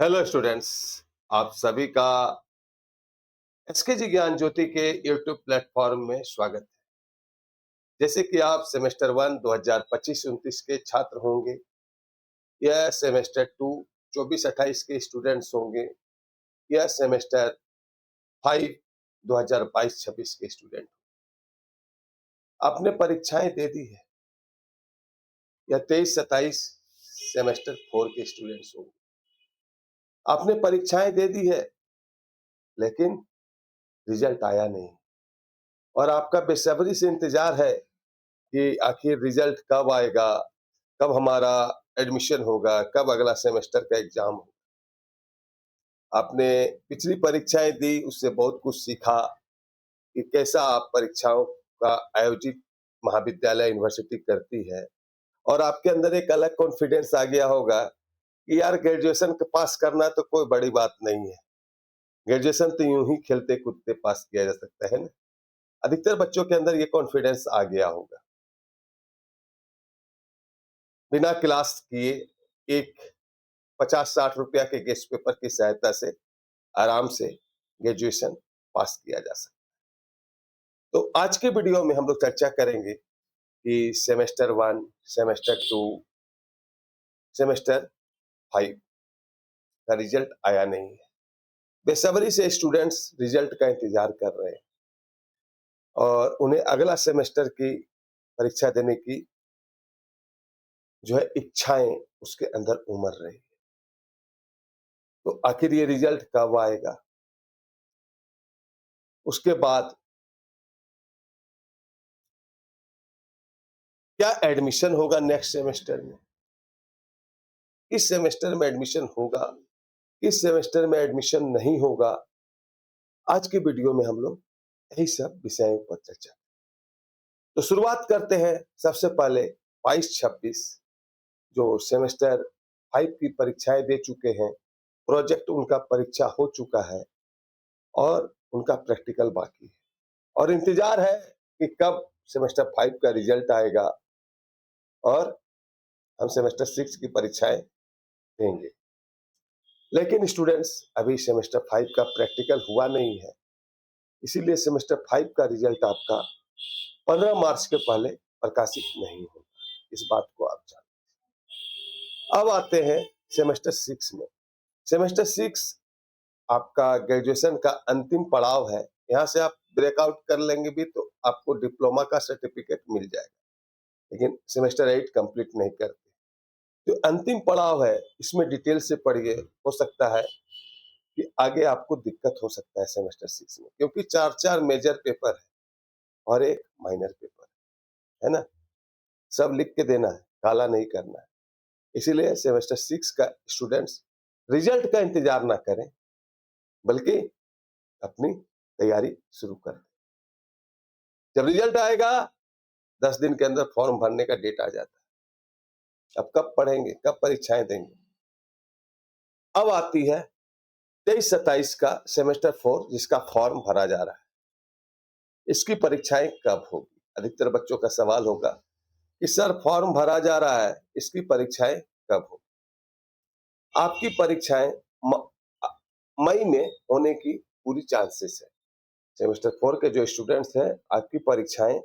Hello students. आप सभी का एसकेजी ज्ञान ज्योति के यूट्यूब प्लेटफॉर्म में स्वागत है। जैसे कि आप सेमेस्टर 1 2025-29 के छात्र होंगे या सेमेस्टर 2 24-28 के स्टूडेंट्स होंगे या सेमेस्टर 5 2022-26 के स्टूडेंट। आपने परीक्षाएं दे दी है या 23-27 सेमेस्टर 4 के स्टूडेंट्स होंगे। आपने परीक्षाएं दे दी है लेकिन रिजल्ट आया नहीं और आपका बेसब्री से इंतजार है कि आखिर रिजल्ट कब आएगा, कब हमारा एडमिशन होगा, कब अगला सेमेस्टर का एग्जाम होगा। आपने पिछली परीक्षाएं दी, उससे बहुत कुछ सीखा कि कैसा आप परीक्षाओं का आयोजित महाविद्यालय यूनिवर्सिटी करती है और आपके अंदर एक अलग कॉन्फिडेंस आ गया होगा कि यार ग्रेजुएशन पास करना तो कोई बड़ी बात नहीं है। ग्रेजुएशन तो यूं ही खेलते कूदते पास किया जा सकता है ना। अधिकतर बच्चों के अंदर ये कॉन्फिडेंस आ गया होगा। बिना क्लास किए एक 50-60 रुपया के गेस्ट पेपर की सहायता से आराम से ग्रेजुएशन पास किया जा सकता है। तो आज के वीडियो में हम लोग चर्चा करेंगे कि सेमेस्टर 1, सेमेस्टर 2, सेमेस्टर 5 का रिजल्ट आया नहीं है। बेसब्री से स्टूडेंट्स रिजल्ट का इंतजार कर रहे हैं और उन्हें अगला सेमेस्टर की परीक्षा देने की जो है इच्छाएं उसके अंदर उमड़ रही है। तो आखिर ये रिजल्ट कब आएगा, उसके बाद क्या एडमिशन होगा नेक्स्ट सेमेस्टर में, इस सेमेस्टर में एडमिशन होगा, इस सेमेस्टर में एडमिशन नहीं होगा। आज के वीडियो में हम लोग यही सब विषयों पर चर्चा। तो शुरुआत करते हैं सबसे पहले 22-26 जो सेमेस्टर 5 की परीक्षाएं दे चुके हैं, प्रोजेक्ट उनका परीक्षा हो चुका है और उनका प्रैक्टिकल बाकी है और इंतजार है कि कब सेमेस्टर 5 का रिजल्ट आएगा और हम सेमेस्टर 6 की परीक्षाएं देंगे। लेकिन स्टूडेंट्स अभी सेमेस्टर 5 का प्रैक्टिकल हुआ नहीं है, इसीलिए सेमेस्टर 5 का रिजल्ट आपका 15 मार्च के पहले प्रकाशित नहीं होगा। इस बात को आप जान। अब आते हैं सेमेस्टर 6 में। सेमेस्टर 6 आपका ग्रेजुएशन का अंतिम पड़ाव है। यहाँ से आप ब्रेकआउट कर लेंगे भी तो आपको डिप्लोमा का सर्टिफिकेट मिल जाएगा, लेकिन सेमेस्टर 8 कंप्लीट नहीं करते। जो अंतिम पड़ाव है इसमें डिटेल से पढ़िए, हो सकता है कि आगे आपको दिक्कत हो सकता है सेमेस्टर 6 में, क्योंकि 4-4 मेजर पेपर है और एक माइनर पेपर है ना। सब लिख के देना है, काला नहीं करना है। इसीलिए सेमेस्टर 6 का स्टूडेंट्स रिजल्ट का इंतजार ना करें, बल्कि अपनी तैयारी शुरू कर दें। जब रिजल्ट आएगा 10 दिन के अंदर फॉर्म भरने का डेट आ जाता है। अब कब पढ़ेंगे, कब परीक्षाएं देंगे। अब आती है 23-27 का सेमेस्टर 4 जिसका फॉर्म भरा जा रहा है। इसकी परीक्षाएं कब होगी। अधिकतर बच्चों का सवाल होगा कि सर फॉर्म भरा जा रहा है, इसकी परीक्षाएं कब होगी। आपकी परीक्षाएं मई में होने की पूरी चांसेस है। सेमेस्टर 4 के जो स्टूडेंट्स हैं, आपकी परीक्षाएं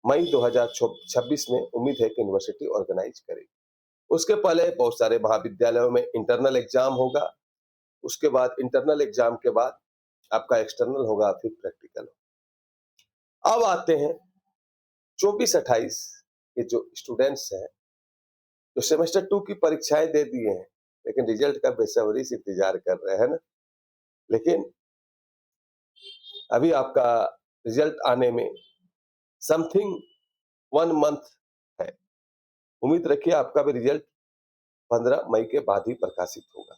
मई 2026 में उम्मीद है कि यूनिवर्सिटी ऑर्गेनाइज करेगी। उसके पहले बहुत सारे महाविद्यालयों में इंटरनल एग्जाम होगा, उसके बाद इंटरनल एग्जाम के बाद आपका एक्सटर्नल होगा, फिर प्रैक्टिकल। अब आते हैं 24-28 के जो स्टूडेंट्स हैं, जो सेमेस्टर 2 की परीक्षाएं दे दिए हैं लेकिन रिजल्ट का बेसब्री से इंतजार कर रहे हैं ना। लेकिन अभी आपका रिजल्ट आने में समथिंग 1 मंथ है। उम्मीद रखिए आपका भी रिजल्ट 15 मई के बाद ही प्रकाशित होगा।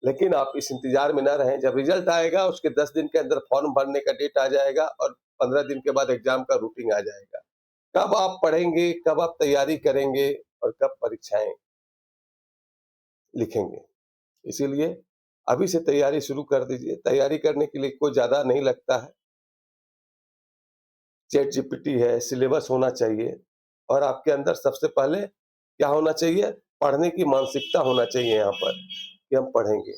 लेकिन आप इस इंतजार में ना रहें। जब रिजल्ट आएगा उसके 10 दिन के अंदर फॉर्म भरने का डेट आ जाएगा और 15 दिन के बाद एग्जाम का रूटीन आ जाएगा। कब आप पढ़ेंगे, कब आप तैयारी करेंगे और कब परीक्षाएं लिखेंगे। इसीलिए अभी से तैयारी शुरू कर दीजिए। तैयारी करने के लिए कोई ज्यादा नहीं लगता है। चैट जीपीटी है, सिलेबस होना चाहिए और आपके अंदर सबसे पहले क्या होना चाहिए, पढ़ने की मानसिकता होना चाहिए। यहाँ पर कि हम पढ़ेंगे।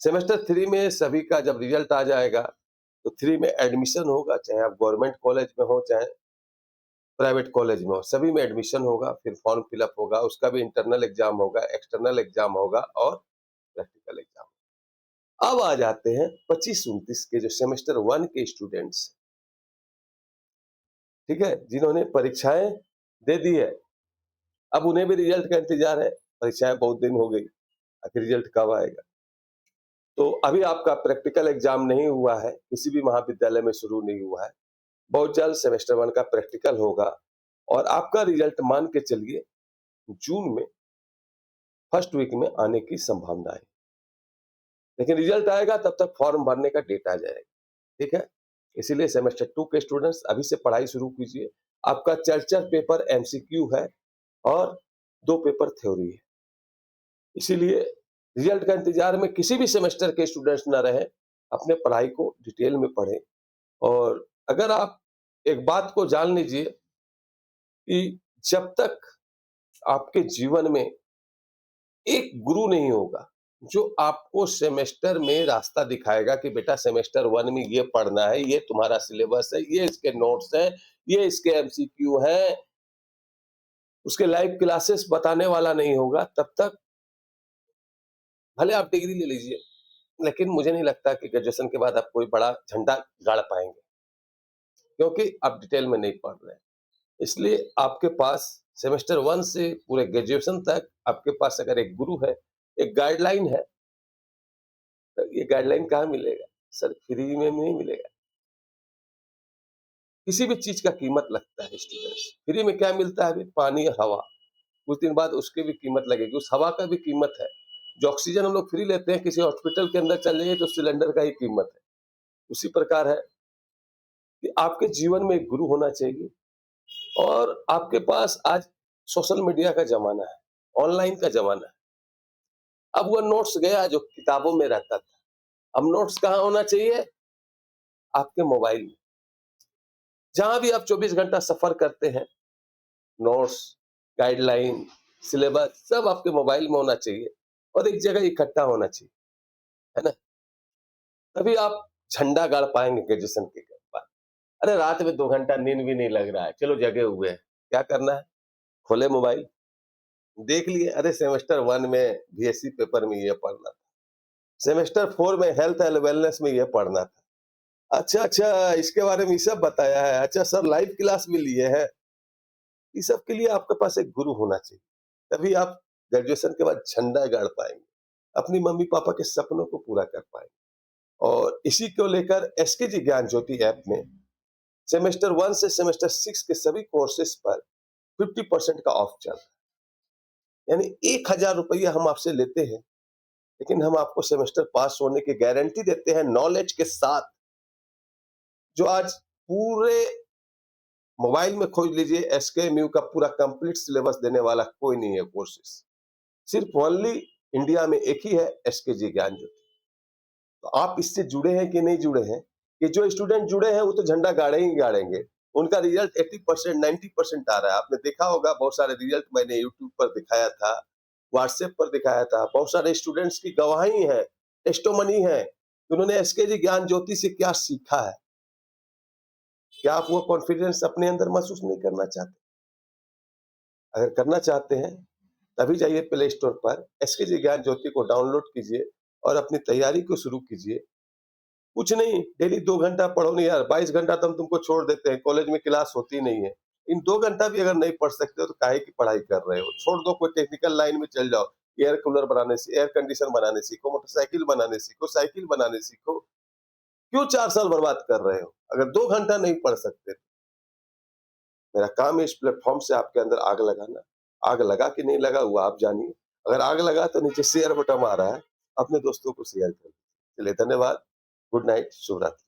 सेमेस्टर 3 में सभी का जब रिजल्ट आ जाएगा तो 3 में एडमिशन होगा, चाहे आप गवर्नमेंट कॉलेज में हो चाहे प्राइवेट कॉलेज में हो, सभी में एडमिशन होगा, फिर फॉर्म फिलअप होगा, उसका भी इंटरनल एग्जाम होगा, एक्सटर्नल एग्जाम होगा और प्रैक्टिकल एग्जाम। अब आ जाते हैं 25-29 के जो सेमेस्टर 1 के स्टूडेंट्स, ठीक है, जिन्होंने परीक्षाएं दे दी है, अब उन्हें भी रिजल्ट का इंतजार है। परीक्षाएं बहुत दिन हो गई, आखिर रिजल्ट कब आएगा? तो अभी आपका प्रैक्टिकल एग्जाम नहीं हुआ है, किसी भी महाविद्यालय में शुरू नहीं हुआ है। बहुत जल्द सेमेस्टर 1 का प्रैक्टिकल होगा और आपका रिजल्ट मान के चलिए जून में फर्स्ट वीक में आने की संभावना है। लेकिन रिजल्ट आएगा तब तक फॉर्म भरने का डेट आ जाएगा, ठीक है? इसीलिए सेमेस्टर 2 के स्टूडेंट्स अभी से पढ़ाई शुरू कीजिए। आपका 4 पेपर एमसीक्यू है और 2 पेपर थ्योरी है। इसीलिए रिजल्ट का इंतजार में किसी भी सेमेस्टर के स्टूडेंट्स ना रहें, अपने पढ़ाई को डिटेल में पढ़ें। और अगर आप एक बात को जान लीजिए कि जब तक आपके जीवन में एक गुरु नहीं होगा जो आपको सेमेस्टर में रास्ता दिखाएगा कि बेटा सेमेस्टर 1 में ये पढ़ना है, ये तुम्हारा सिलेबस है, ये इसके नोट्स हैं, ये इसके एमसीक्यू हैं, उसके लाइव क्लासेस बताने वाला नहीं होगा, तब तक भले आप डिग्री ले लीजिए, लेकिन मुझे नहीं लगता कि ग्रेजुएशन के बाद आप कोई बड़ा झंडा गाड़ पाएंगे, क्योंकि आप डिटेल में नहीं पढ़ रहे हैं। इसलिए आपके पास सेमेस्टर 1 से पूरे ग्रेजुएशन तक आपके पास अगर एक गुरु है, एक गाइडलाइन है, तो ये गाइडलाइन कहाँ मिलेगा? सर फ्री में नहीं मिलेगा। किसी भी चीज का कीमत लगता है स्टूडेंट्स। फ्री में क्या मिलता है? अभी पानी और हवा। कुछ दिन बाद उसकी भी कीमत लगेगी, उस हवा का भी कीमत है। जो ऑक्सीजन हम लोग फ्री लेते हैं, किसी हॉस्पिटल के अंदर चल जाइए तो सिलेंडर का ही कीमत है। उसी प्रकार है कि आपके जीवन में एक गुरु होना चाहिए और आपके पास आज सोशल मीडिया का जमाना है, ऑनलाइन का जमाना है। अब वो नोट्स गया जो किताबों में रहता था, अब नोट्स कहाँ होना चाहिए? आपके मोबाइल में। जहां भी आप 24 घंटा सफर करते हैं, नोट्स, गाइडलाइन, सिलेबस सब आपके मोबाइल में होना चाहिए और एक जगह इकट्ठा होना चाहिए, है ना? तभी आप झंडा गाड़ पाएंगे ग्रेजुएशन के बाद। अरे रात में 2 घंटा नींद भी नहीं लग रहा है, चलो जगे हुए हैं, क्या करना है? खोले मोबाइल, देख लिए, अरे सेमेस्टर 1 में बीएससी पेपर में ये पढ़ना था, सेमेस्टर 4 में हेल्थ एंड वेलनेस में ये पढ़ना था। अच्छा अच्छा, इसके बारे में ये सब बताया है, अच्छा सर लाइव क्लास भी लिए हैं। इस सब के लिए आपके पास एक गुरु होना चाहिए, तभी आप ग्रेजुएशन के बाद झंडा गाड़ पाएंगे, अपनी मम्मी पापा के सपनों को पूरा कर पाएंगे। और इसी को लेकर एसकेजी ज्ञान ज्योति ऐप में सेमेस्टर 1 से सेमेस्टर 6 के सभी कोर्सेज पर 50% का ऑफ चल रहा है। यानी 1000 रुपया हम आपसे लेते हैं, लेकिन हम आपको सेमेस्टर पास होने की गारंटी देते हैं नॉलेज के साथ। जो आज पूरे मोबाइल में खोज लीजिए, एसकेएमयू का पूरा कंप्लीट सिलेबस देने वाला कोई नहीं है कोर्सेज। सिर्फ ओनली इंडिया में एक ही है, एसकेजी ज्ञान ज्योति। तो आप इससे जुड़े हैं कि नहीं जुड़े हैं? कि जो स्टूडेंट जुड़े हैं वो तो झंडा गाड़े ही गाड़ेंगे। उनका रिजल्ट 80% 90% आ रहा है। आपने देखा होगा, बहुत सारे रिजल्ट मैंने यूट्यूब पर दिखाया था, व्हाट्सएप पर दिखाया था। बहुत सारे स्टूडेंट्स की गवाही है, टेस्टोमनी है, उन्होंने एसकेजी ज्ञान ज्योति से क्या सीखा है। क्या आप वो कॉन्फिडेंस अपने अंदर महसूस नहीं करना चाहते? अगर करना चाहते हैं तभी जाइए प्ले स्टोर पर, एसकेजी ज्ञान ज्योति को डाउनलोड कीजिए और अपनी तैयारी को शुरू कीजिए। कुछ नहीं, डेली 2 घंटा पढ़ो। नहीं यार, 22 घंटा तो हम तुमको छोड़ देते हैं, कॉलेज में क्लास होती नहीं है। इन 2 घंटा भी अगर नहीं पढ़ सकते हो तो काहे की पढ़ाई कर रहे हो? छोड़ दो, कोई टेक्निकल लाइन में चल जाओ। एयर कूलर बनाने से, एयर कंडीशन बनाने सीखो, मोटरसाइकिल बनाने सीखो, साइकिल बनाने सीखो। क्यों 4 साल बर्बाद कर रहे हो अगर 2 घंटा नहीं पढ़ सकते? मेरा काम है इस प्लेटफॉर्म से आपके अंदर आग लगाना। आग लगा कि नहीं लगा हुआ आप जानिए। अगर आग लगा तो नीचे शेयर बटन आ रहा है, अपने दोस्तों को शेयर करें। चलिए धन्यवाद, गुड नाइट, शुभ रात्रि।